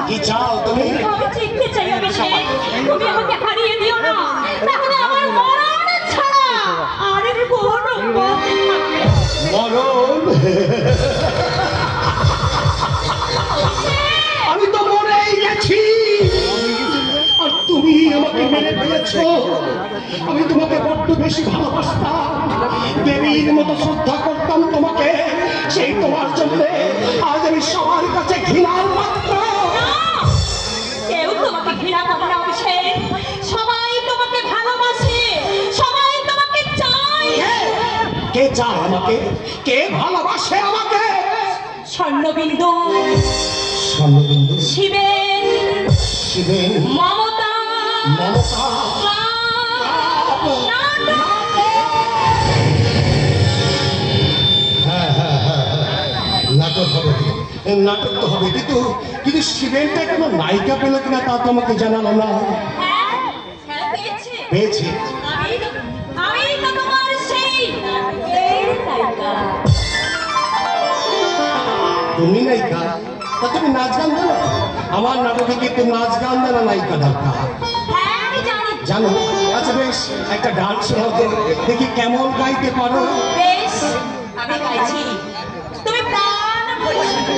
কি চাও তুমি? আমি চিনতে চাই অভিষেক, তুমি আমাকে হারিয়ে দিও না, তাহলে আমার মরণ ছাড়া আর কোনো পথ থাকবে না। মরণ? আমি তো মরেই গেছি, আর তুমি আমাকে মেরে ফেলেছো। আমি তোমাকে বড্ড বেশি ভালোবাসতাম, দেবীর মতো শ্রদ্ধা করতাম তোমাকে। সেই তোমার জন্য আজ আমি সবার কাছে ঘৃণার পাত্র। কেউ তোমাকে ঘৃণা করে না অভিষেক, সবাই তোমাকে ভালোবাসে, সবাই তোমাকে চায়। কে চায় আমাকে? কে ভালোবাসে আমাকে? স্বর্ণবিন্দু, স্বর্ণবিন্দু, শিবেন, শিবেন, মমতা, মমতা, নাটক হবে, নাটক তো হবে, কিন্তু কিন্তু শিবেনটা কোনো নায়িকা পেল কিনা তা তো আমাকে জানালো না। পেয়েছি। আমি তো তোমার সেই নায়িকা। তুমি নায়িকা? তা তুমি নাচ গান জানো? আমার নাটকে কিন্তু নাচ গান জানা নায়িকা দরকার। হ্যাঁ আমি জানি। জানো? আচ্ছা বেশ, একটা গান শোনাও তো, দেখি কেমন গাইতে পারো। বেশ, আমি গাইছি, তুমি প্রাণ ভরে শোনো।